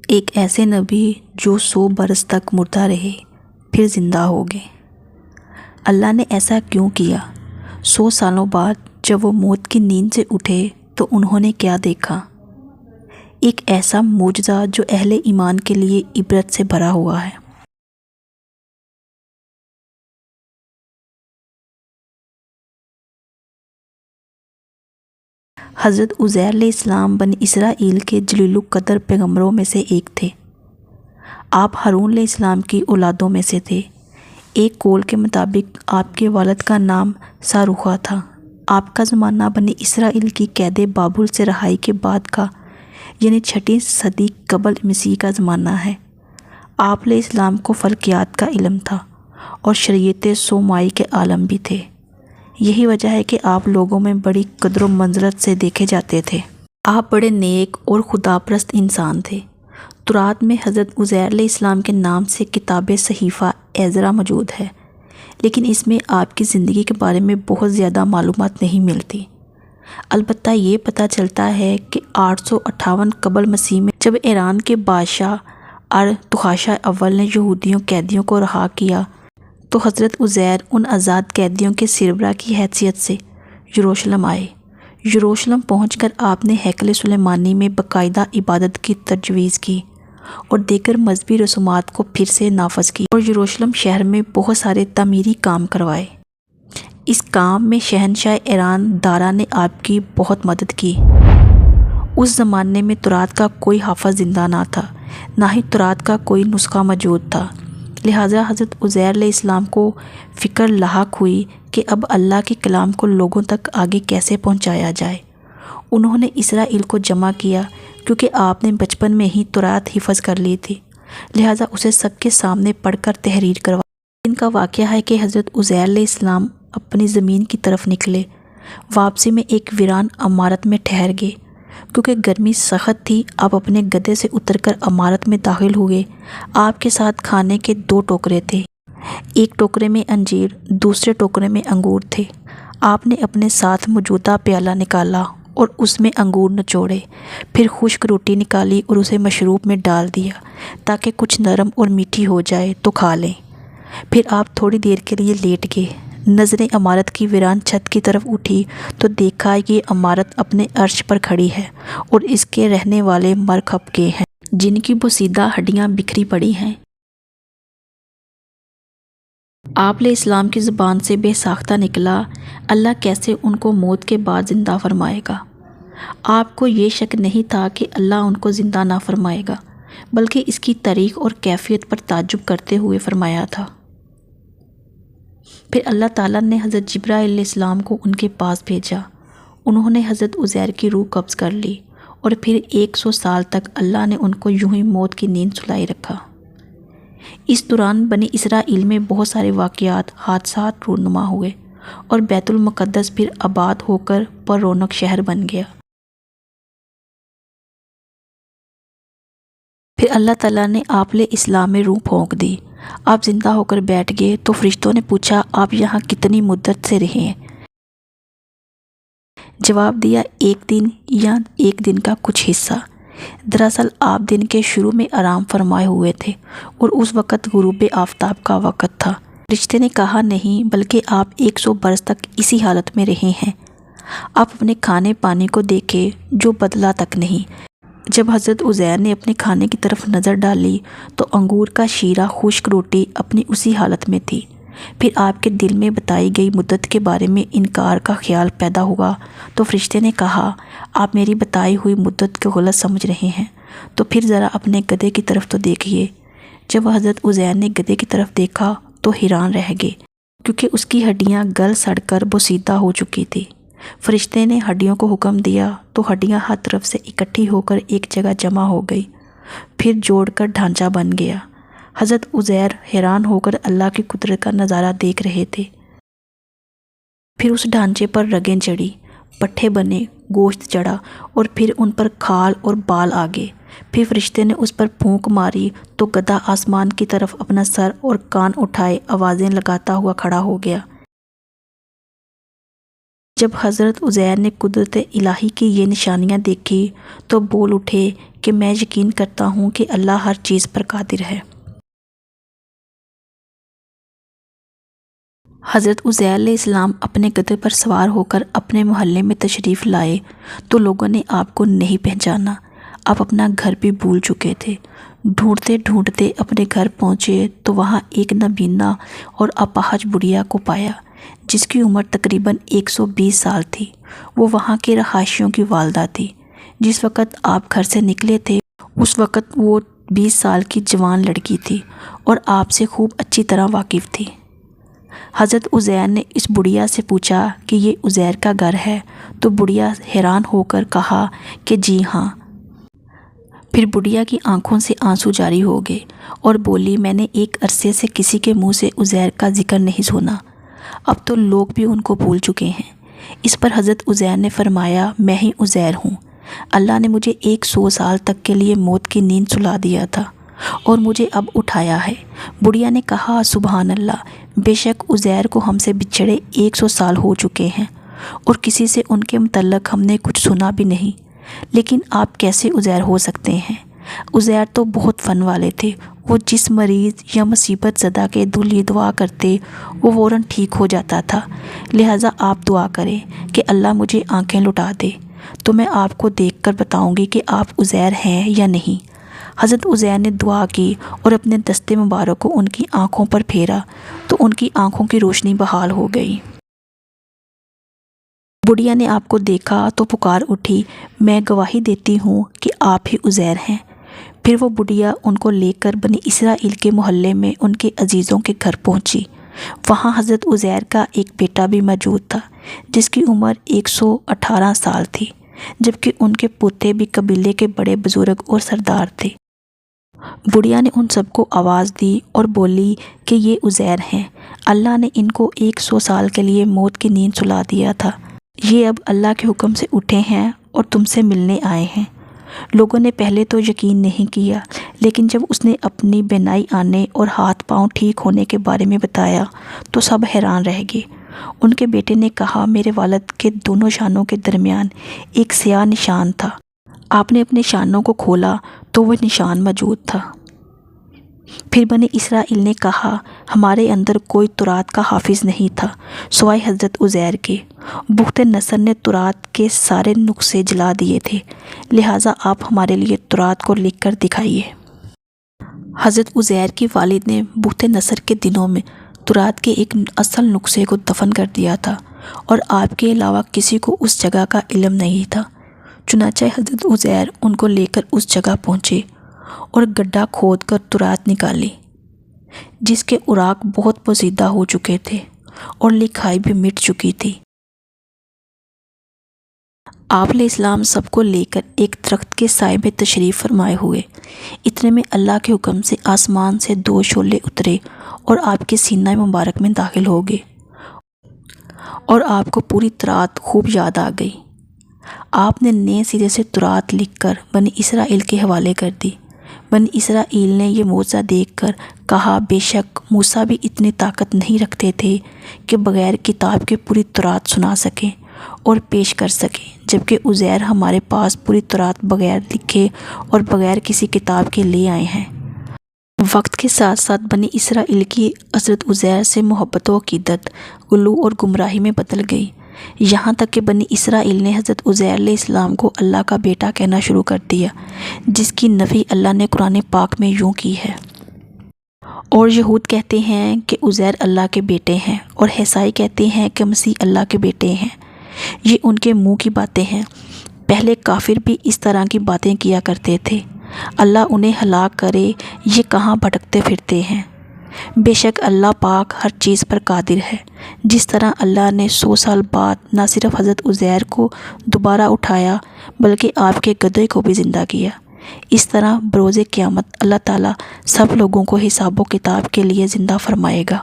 ایک ایسے نبی جو 100 برس تک مردہ رہے پھر زندہ ہو گئے۔ اللہ نے ایسا کیوں کیا؟ 100 سالوں بعد جب وہ موت کی نیند سے اٹھے تو انہوں نے کیا دیکھا؟ ایک ایسا معجزہ جو اہل ایمان کے لیے عبرت سے بھرا ہوا ہے۔ حضرت عزیر علیہ السلام بنی اسرائیل کے جلیل القدر پیغمبروں میں سے ایک تھے۔ آپ ہارون علیہ السلام کی اولادوں میں سے تھے۔ ایک قول کے مطابق آپ کے والد کا نام ساروخا تھا۔ آپ کا زمانہ بنی اسرائیل کی قید بابل سے رہائی کے بعد کا یعنی 6 صدی قبل مسیح کا زمانہ ہے۔ آپ علیہ السلام کو فلکیات کا علم تھا اور شریعت سومائی کے عالم بھی تھے۔ یہی وجہ ہے کہ آپ لوگوں میں بڑی قدر و منزلت سے دیکھے جاتے تھے۔ آپ بڑے نیک اور خدا پرست انسان تھے۔ تورات میں حضرت عزیر علیہ السلام کے نام سے کتاب صحیفہ عزرا موجود ہے، لیکن اس میں آپ کی زندگی کے بارے میں بہت زیادہ معلومات نہیں ملتی۔ البتہ یہ پتہ چلتا ہے کہ 858 قبل مسیح میں جب ایران کے بادشاہ ارطغرل اول نے یہودیوں قیدیوں کو رہا کیا تو حضرت عزیر ان آزاد قیدیوں کے سربراہ کی حیثیت سے یروشلم آئے۔ یروشلم پہنچ کر آپ نے ہیکل سلیمانی میں باقاعدہ عبادت کی تجویز کی اور دیگر مذہبی رسومات کو پھر سے نافذ کی اور یروشلم شہر میں بہت سارے تعمیری کام کروائے۔ اس کام میں شہنشاہ ایران دارا نے آپ کی بہت مدد کی۔ اس زمانے میں تورات کا کوئی حافظ زندہ نہ تھا، نہ ہی تورات کا کوئی نسخہ موجود تھا، لہٰذا حضرت عزیر علیہ السلام کو فکر لاحق ہوئی کہ اب اللہ کے کلام کو لوگوں تک آگے کیسے پہنچایا جائے۔ انہوں نے اسرائیل کو جمع کیا کیونکہ آپ نے بچپن میں ہی تورات حفظ کر لی تھی، لہٰذا اسے سب کے سامنے پڑھ کر تحریر کروائی۔ ان کا واقعہ ہے کہ حضرت عزیر علیہ السلام اپنی زمین کی طرف نکلے۔ واپسی میں ایک ویران عمارت میں ٹھہر گئے۔ کیونکہ گرمی سخت تھی، آپ اپنے گدھے سے اتر کر عمارت میں داخل ہوئے۔ آپ کے ساتھ کھانے کے 2 ٹوکرے تھے، ایک ٹوکرے میں انجیر، دوسرے ٹوکرے میں انگور تھے۔ آپ نے اپنے ساتھ موجودہ پیالہ نکالا اور اس میں انگور نچوڑے، پھر خشک روٹی نکالی اور اسے مشروب میں ڈال دیا تاکہ کچھ نرم اور میٹھی ہو جائے تو کھا لیں۔ پھر آپ تھوڑی دیر کے لیے لیٹ گئے۔ نظریں عمارت کی ویران چھت کی طرف اٹھی تو دیکھا یہ عمارت اپنے عرش پر کھڑی ہے اور اس کے رہنے والے مر کھپ گئے ہیں، جن کی بوسیدہ ہڈیاں بکھری پڑی ہیں۔ آپ علیہ السلام کی زبان سے بے ساختہ نکلا، اللہ کیسے ان کو موت کے بعد زندہ فرمائے گا؟ آپ کو یہ شک نہیں تھا کہ اللہ ان کو زندہ نہ فرمائے گا، بلکہ اس کی تاریخ اور کیفیت پر تعجب کرتے ہوئے فرمایا تھا۔ پھر اللہ تعالیٰ نے حضرت جبرائیل علیہ السلام کو ان کے پاس بھیجا۔ انہوں نے حضرت عزیر کی روح قبض کر لی اور پھر 100 سال تک اللہ نے ان کو یوں ہی موت کی نیند سلائے رکھا۔ اس دوران بنی اسرائیل میں بہت سارے واقعات، حادثات رونما ہوئے اور بیت المقدس پھر آباد ہو کر پر رونق شہر بن گیا۔ پھر اللہ تعالیٰ نے آپ علیہ السلام میں روح پھونک دی۔ آپ زندہ ہو کر بیٹھ گئے تو فرشتوں نے پوچھا، آپ یہاں کتنی مدت سے رہے ہیں؟ جواب دیا، 1 دن یا 1 دن کا کچھ حصہ۔ دراصل آپ دن کے شروع میں آرام فرمائے ہوئے تھے اور اس وقت غروب آفتاب کا وقت تھا۔ فرشتے نے کہا، نہیں، بلکہ آپ 100 برس تک اسی حالت میں رہے ہیں۔ آپ اپنے کھانے پانی کو دیکھے جو بدلا تک نہیں۔ جب حضرت عزیر نے اپنے کھانے کی طرف نظر ڈالی تو انگور کا شیرہ، خشک روٹی اپنی اسی حالت میں تھی۔ پھر آپ کے دل میں بتائی گئی مدت کے بارے میں انکار کا خیال پیدا ہوا تو فرشتے نے کہا، آپ میری بتائی ہوئی مدت کو غلط سمجھ رہے ہیں، تو پھر ذرا اپنے گدھے کی طرف تو دیکھیے۔ جب حضرت عزیر نے گدھے کی طرف دیکھا تو حیران رہ گئے، کیونکہ اس کی ہڈیاں گل سڑ کر بوسیدہ ہو چکی تھی۔ فرشتے نے ہڈیوں کو حکم دیا تو ہڈیاں ہر طرف سے اکٹھی ہو کر ایک جگہ جمع ہو گئی، پھر جوڑ کر ڈھانچہ بن گیا۔ حضرت عزیر حیران ہو کر اللہ کی قدرت کا نظارہ دیکھ رہے تھے۔ پھر اس ڈھانچے پر رگیں چڑھی، پٹھے بنے، گوشت چڑھا اور پھر ان پر کھال اور بال آ گئے۔ پھر فرشتے نے اس پر پھونک ماری تو گدھا آسمان کی طرف اپنا سر اور کان اٹھائے آوازیں لگاتا ہوا کھڑا ہو گیا۔ جب حضرت عزیر نے قدرت الہی کی یہ نشانیاں دیکھی تو بول اٹھے کہ میں یقین کرتا ہوں کہ اللہ ہر چیز پر قادر ہے۔ حضرت عزیر علیہ السلام اپنے گدھے پر سوار ہو کر اپنے محلے میں تشریف لائے تو لوگوں نے آپ کو نہیں پہچانا۔ آپ اپنا گھر بھی بھول چکے تھے۔ ڈھونڈتے ڈھونڈتے اپنے گھر پہنچے تو وہاں ایک نابینا اور اپاہج بڑھیا کو پایا جس کی عمر تقریباً 120 سال تھی۔ وہ وہاں کے رہائشیوں کی والدہ تھی۔ جس وقت آپ گھر سے نکلے تھے اس وقت وہ 20 سال کی جوان لڑکی تھی اور آپ سے خوب اچھی طرح واقف تھی۔ حضرت عزیر نے اس بڑھیا سے پوچھا کہ یہ عزیر کا گھر ہے تو بڑھیا حیران ہو کر کہا کہ جی ہاں۔ پھر بڑھیا کی آنکھوں سے آنسو جاری ہو گئے اور بولی میں نے ایک عرصے سے کسی کے منہ سے عزیر کا ذکر نہیں سنا، اب تو لوگ بھی ان کو بھول چکے ہیں۔ اس پر حضرت عزیر نے فرمایا میں ہی عزیر ہوں۔ اللہ نے مجھے 100 سال تک کے لیے موت کی نیند سلا دیا تھا اور مجھے اب اٹھایا ہے۔ بڑھیا نے کہا سبحان اللہ، بے شک عزیر کو ہم سے بچھڑے 100 سال ہو چکے ہیں اور کسی سے ان کے متعلق ہم نے کچھ سنا بھی نہیں، لیکن آپ کیسے عزیر ہو سکتے ہیں؟ عزیر تو بہت فن والے تھے۔ وہ جس مریض یا مصیبت زدہ کے لیے دعا کرتے وہ فوراً ٹھیک ہو جاتا تھا، لہٰذا آپ دعا کریں کہ اللہ مجھے آنکھیں لوٹا دے تو میں آپ کو دیکھ کر بتاؤں گی کہ آپ عزیر ہیں یا نہیں۔ حضرت عزیر نے دعا کی اور اپنے دستے مبارک کو ان کی آنکھوں پر پھیرا تو ان کی آنکھوں کی روشنی بحال ہو گئی۔ بڑھیا نے آپ کو دیکھا تو پکار اٹھی میں گواہی دیتی ہوں کہ آپ ہی عزیر ہیں۔ پھر وہ بڑھیا ان کو لے کر بنی اسرائیل کے محلے میں ان کے عزیزوں کے گھر پہنچی۔ وہاں حضرت عزیر کا ایک بیٹا بھی موجود تھا جس کی عمر 118 سال تھی، جبکہ ان کے پوتے بھی قبیلے کے بڑے بزرگ اور سردار تھے۔ بڑھیا نے ان سب کو آواز دی اور بولی کہ یہ عزیر ہیں، اللہ نے ان کو 100 سال کے لیے موت کی نیند سلا دیا تھا، یہ اب اللہ کے حکم سے اٹھے ہیں اور تم سے ملنے آئے ہیں۔ لوگوں نے پہلے تو یقین نہیں کیا، لیکن جب اس نے اپنی بینائی آنے اور ہاتھ پاؤں ٹھیک ہونے کے بارے میں بتایا تو سب حیران رہ گئے۔ ان کے بیٹے نے کہا میرے والد کے دونوں شانوں کے درمیان ایک سیاہ نشان تھا۔ آپ نے اپنے شانوں کو کھولا تو وہ نشان موجود تھا۔ پھر بنی اسرائیل نے کہا ہمارے اندر کوئی تورات کا حافظ نہیں تھا سوائے حضرت عزیر کے۔ بخت نصر نے تورات کے سارے نسخے جلا دیے تھے، لہٰذا آپ ہمارے لیے تورات کو لکھ کر دکھائیے۔ حضرت عزیر کی والد نے بخت نصر کے دنوں میں تورات کے ایک اصل نسخے کو دفن کر دیا تھا اور آپ کے علاوہ کسی کو اس جگہ کا علم نہیں تھا۔ چنانچہ حضرت عزیر ان کو لے کر اس جگہ پہنچے اور گڈھا کھود کر تورات نکالی جس کے اوراق بہت پوشیدہ ہو چکے تھے اور لکھائی بھی مٹ چکی تھی۔ آپ علیہ السلام سب کو لے کر ایک درخت کے سائے میں تشریف فرمائے ہوئے۔ اتنے میں اللہ کے حکم سے آسمان سے 2 شعلے اترے اور آپ کے سینہ مبارک میں داخل ہو گئے اور آپ کو پوری تورات خوب یاد آ گئی۔ آپ نے نئے سرے سے تورات لکھ کر بنی اسرائیل کے حوالے کر دی۔ بنی اسرائیل نے یہ معجزہ دیکھ کر کہا بے شک موسیٰ بھی اتنی طاقت نہیں رکھتے تھے کہ بغیر کتاب کے پوری تورات سنا سکیں اور پیش کر سکیں، جبکہ عزیر ہمارے پاس پوری تورات بغیر لکھے اور بغیر کسی کتاب کے لے آئے ہیں۔ وقت کے ساتھ ساتھ بنی اسرائیل کی حضرت عزیر سے محبت و عقیدت غلو اور گمراہی میں بدل گئی، یہاں تک کہ بنی اسرائیل نے حضرت عزیر علیہ السلام کو اللہ کا بیٹا کہنا شروع کر دیا، جس کی نفی اللہ نے قرآن پاک میں یوں کی ہے۔ اور یہود کہتے ہیں کہ عزیر اللہ کے بیٹے ہیں اور عیسائی کہتے ہیں کہ مسیح اللہ کے بیٹے ہیں۔ یہ ان کے منہ کی باتیں ہیں۔ پہلے کافر بھی اس طرح کی باتیں کیا کرتے تھے۔ اللہ انہیں ہلاک کرے، یہ کہاں بھٹکتے پھرتے ہیں۔ بے شک اللہ پاک ہر چیز پر قادر ہے۔ جس طرح اللہ نے 100 سال بعد نہ صرف حضرت عزیر کو دوبارہ اٹھایا بلکہ آپ کے گدھے کو بھی زندہ کیا، اس طرح بروز قیامت اللہ تعالیٰ سب لوگوں کو حساب و کتاب کے لیے زندہ فرمائے گا۔